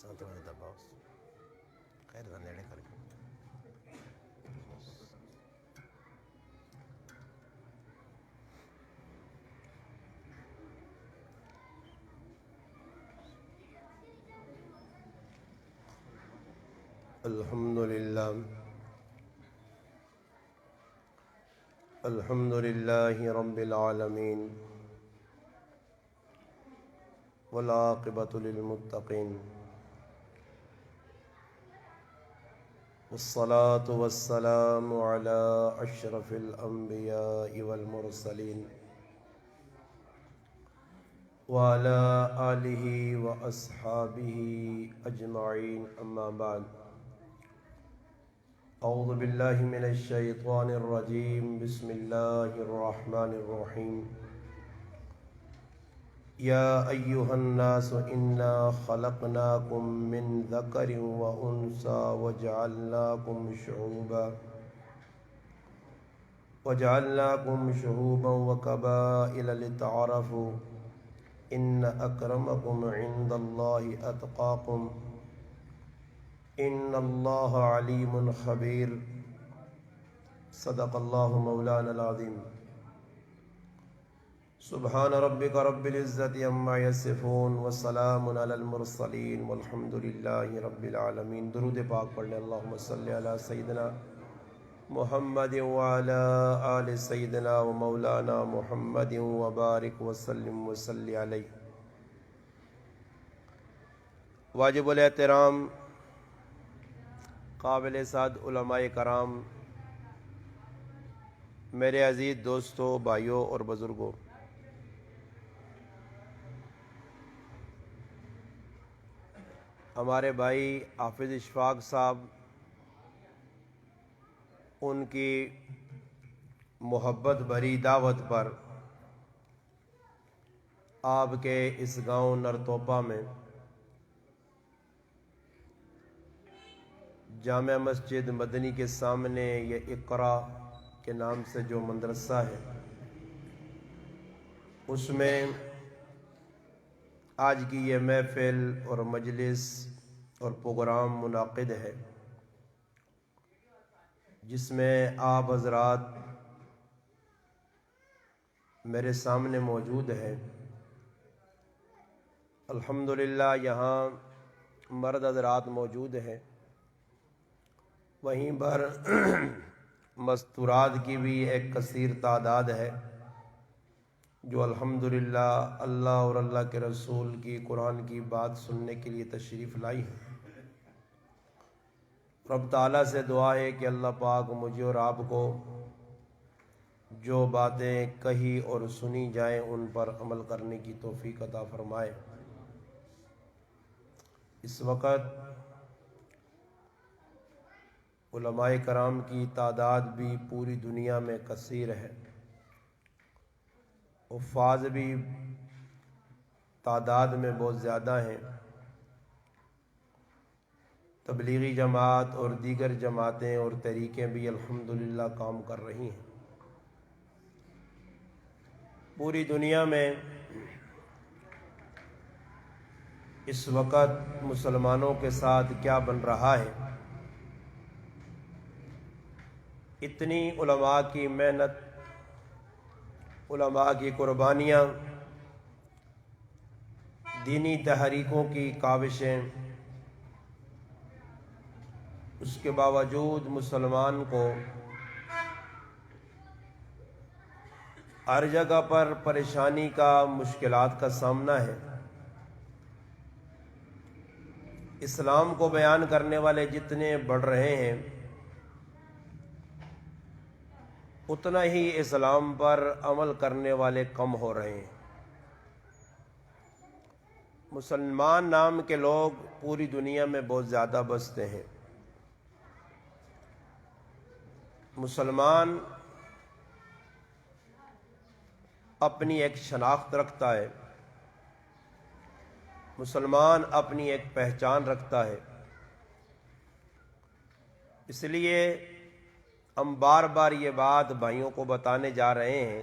santrone da boss خیر دا نیڑے کر کے الحمد للہ رب العالمین والعاقبۃ للمتقین والصلاة والسلام علی اشرف الانبیاء والمرسلین وعلی آلہ واصحابہ اجمعین اما بعد اعوذ باللہ من الشیطان الرجیم بسم اللہ الرحمن الرحیم یا ایہا الناس انا خلقناکم من ذکر وانثی وجعلناکم شعوبا وقبائل لتعارفوا ان اکرمکم عند اللہ اتقاکم ان اللہ علیم خبیر صدق اللہ مولانا العظیم سبحان ربک رب العزت عما یصفون وسلام علی المرسلین والحمد للہ رب العالمین۔ درود پاک پڑھنے اللہم صلی علی سیدنا محمد وعلی آل سیدنا و مولانا محمد وبارک وسلم وصلی علیہ۔ واجب الاحترام قابل سعد علماء کرام، میرے عزیز دوستوں، بھائیوں اور بزرگوں، ہمارے بھائی حافظ اشفاق صاحب، ان کی محبت بھری دعوت پر آپ کے اس گاؤں نرتوپا میں جامع مسجد مدنی کے سامنے یہ اقرا کے نام سے جو مدرسہ ہے، اس میں آج کی یہ محفل اور مجلس اور پروگرام منعقد ہے، جس میں آپ حضرات میرے سامنے موجود ہیں۔ الحمدللہ یہاں مرد حضرات موجود ہیں، وہیں پر مستورات کی بھی ایک کثیر تعداد ہے جو الحمدللہ اللہ اور اللہ کے رسول کی قرآن کی بات سننے کے لیے تشریف لائی ہے۔ رب تعالیٰ سے دعا ہے کہ اللہ پاک مجھے اور آپ کو جو باتیں کہی اور سنی جائیں ان پر عمل کرنے کی توفیق عطا فرمائے۔ اس وقت علماء کرام کی تعداد بھی پوری دنیا میں کثیر ہے، حفاظ بھی تعداد میں بہت زیادہ ہیں، تبلیغی جماعت اور دیگر جماعتیں اور تحریکیں بھی الحمدللہ کام کر رہی ہیں۔ پوری دنیا میں اس وقت مسلمانوں کے ساتھ کیا بن رہا ہے، اتنی علماء کی محنت، علماء کی قربانیاں، دینی تحریکوں کی کاوشیں، اس کے باوجود مسلمان کو ہر جگہ پر پریشانی کا، مشکلات کا سامنا ہے۔ اسلام کو بیان کرنے والے جتنے بڑھ رہے ہیں، اتنا ہی اسلام پر عمل کرنے والے کم ہو رہے ہیں۔ مسلمان نام کے لوگ پوری دنیا میں بہت زیادہ بستے ہیں۔ مسلمان اپنی ایک شناخت رکھتا ہے، مسلمان اپنی ایک پہچان رکھتا ہے۔ اس لیے ہم بار بار یہ بات بھائیوں کو بتانے جا رہے ہیں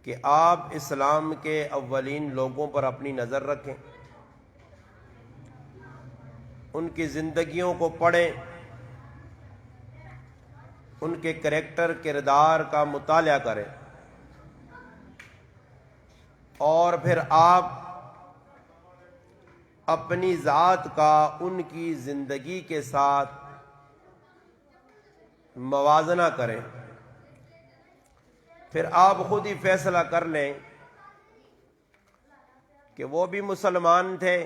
کہ آپ اسلام کے اولین لوگوں پر اپنی نظر رکھیں، ان کی زندگیوں کو پڑھیں، ان کے کریکٹر کردار کا مطالعہ کریں، اور پھر آپ اپنی ذات کا ان کی زندگی کے ساتھ موازنہ کریں، پھر آپ خود ہی فیصلہ کر لیں کہ وہ بھی مسلمان تھے،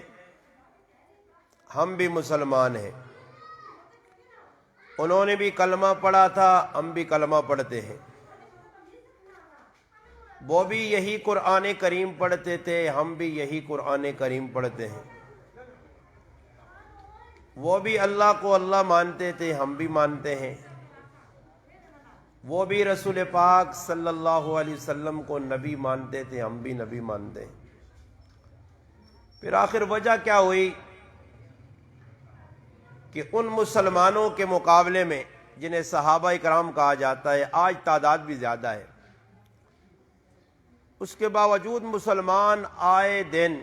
ہم بھی مسلمان ہیں، انہوں نے بھی کلمہ پڑھا تھا، ہم بھی کلمہ پڑھتے ہیں، وہ بھی یہی قرآن کریم پڑھتے تھے، ہم بھی یہی قرآن کریم پڑھتے ہیں، وہ بھی اللہ کو اللہ مانتے تھے، ہم بھی مانتے ہیں، وہ بھی رسول پاک صلی اللہ علیہ وسلم کو نبی مانتے تھے، ہم بھی نبی مانتے ہیں۔ پھر آخر وجہ کیا ہوئی کہ ان مسلمانوں کے مقابلے میں جنہیں صحابہ کرام کہا جاتا ہے، آج تعداد بھی زیادہ ہے، اس کے باوجود مسلمان آئے دن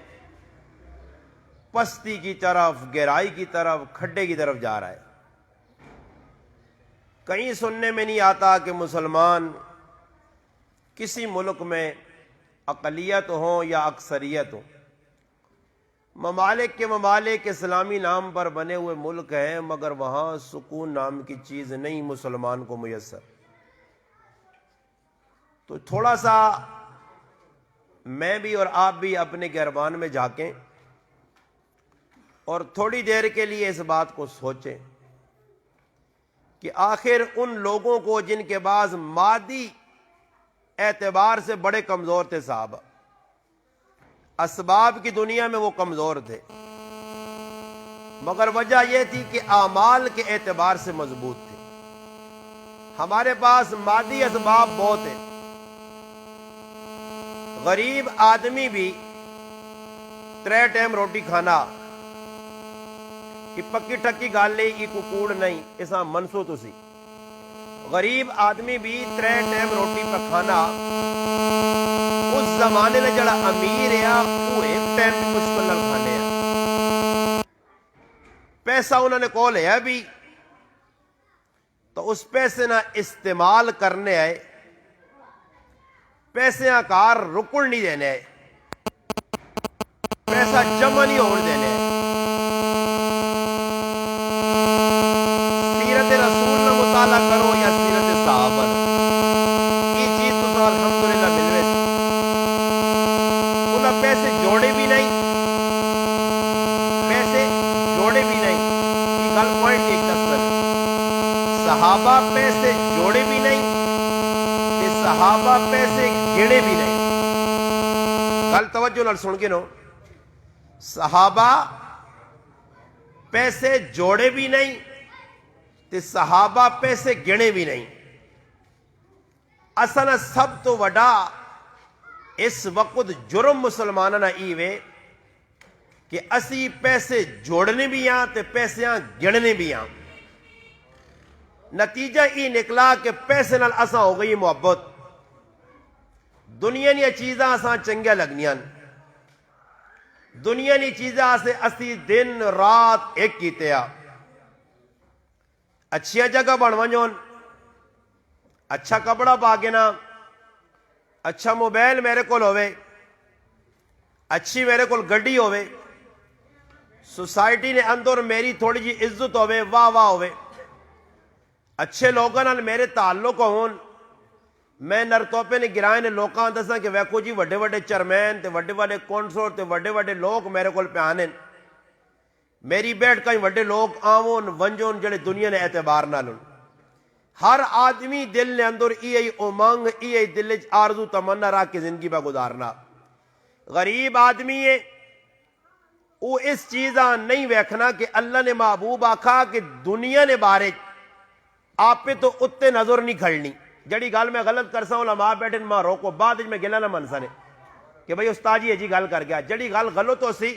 پستی کی طرف، گہرائی کی طرف، کھڈے کی طرف جا رہا ہے۔ کہیں سننے میں نہیں آتا کہ مسلمان کسی ملک میں اقلیت ہوں یا اکثریت ہوں۔ ممالک کے ممالک اسلامی نام پر بنے ہوئے ملک ہیں، مگر وہاں سکون نام کی چیز نہیں مسلمان کو میسر۔ تو تھوڑا سا میں بھی اور آپ بھی اپنے گربان میں جھانکیں اور تھوڑی دیر کے لیے اس بات کو سوچیں کہ آخر ان لوگوں کو جن کے بعض مادی اعتبار سے بڑے کمزور تھے، صحابہ اسباب کی دنیا میں وہ کمزور تھے، مگر وجہ یہ تھی کہ اعمال کے اعتبار سے مضبوط تھے۔ ہمارے پاس مادی اسباب بہت ہیں، غریب آدمی بھی 3 ٹائم روٹی کھانا کہ پکی ٹکی گال لے کی کوڑ نہیں، ایسا منسو تو سی غریب آدمی بھی 3 ٹائم روٹی پہ کھانا، اس زمانے میں جڑا امیر ہے وہ 1 ٹائم بھی مشکل نہ کھانے ہیں۔ پیسہ انہوں نے کول ہے بھی تو اس پیسے نہ استعمال کرنے آئے، پیسے آکار رکڑ نہیں دینے آئے، پیسہ جمع نہیں ہونے دینے آئے۔ سیرت رسول نہ مطالعہ کرو یا سیرت صحابہ نہ، یہ چیز تو الحمدللہ ملوے سے انہاں پیسے جوڑے بھی نہیں، پیسے جوڑے بھی نہیں، یہ گل پوائنٹ ایک دستر ہے۔ صحابہ پیسے جوڑے بھی نہیں، صحابہ پیسے گنے بھی نہیں۔ گل توجہ نال سن کے نو، صحابہ پیسے جوڑے بھی نہیں تے صحابہ پیسے گنے بھی نہیں۔ اصلا سب تو وڈا اس وقت جرم مسلمانوں نے ایوے کہ اسی پیسے جوڑنے بھی ہاں تے پیسے گننے بھی ہاں۔ نتیجہ یہ نکلا کہ پیسے نال اساں ہو گئی محبت، دنیا نی چیزاں اساں چنگیا لگنیاں، دنیا نی چیزاں سے اسی دن رات ایک کیتے آ، اچھیا جگہ بن ونجون، اچھا کپڑا پا کے نا، اچھا موبائل میرے کول ہوئے، اچھی میرے کول گڈی ہوئے، سوسائٹی نے اندر میری تھوڑی جی عزت ہوئے، واہ واہ ہوئے، اچھے لوگوں نال میرے تعلق ہون، میں نرتوپے نے گرائے نے لوکاں دساں کہ ویکو جی وڈے وڈے چیئرمین تے وڈے وڈے کونسلر تے وڈے وڈے لوگ میرے کول پہ آنے، میری بیٹھ کہیں وڈے لوگ آون ونجون جڑے دنیا نے اعتبار نہ لن۔ ہر آدمی دل نے اندر ای امنگ ای دل آرزو تمنا رکھ کے زندگی پہ گزارنا۔ غریب آدمی ہے وہ اس چیزاں نہیں ویکھنا کہ اللہ نے محبوب آکھا کہ دنیا نے بارے آپ پہ تو اتنے نظر نہیں کھڑنی۔ جڑی گل میں غلط کرسا علماء بیٹھے ماں روکو، بعد میں گلا نہ منسا نے کہ بھئی استاد جی گل کر گیا، جڑی گل غلط ہو سی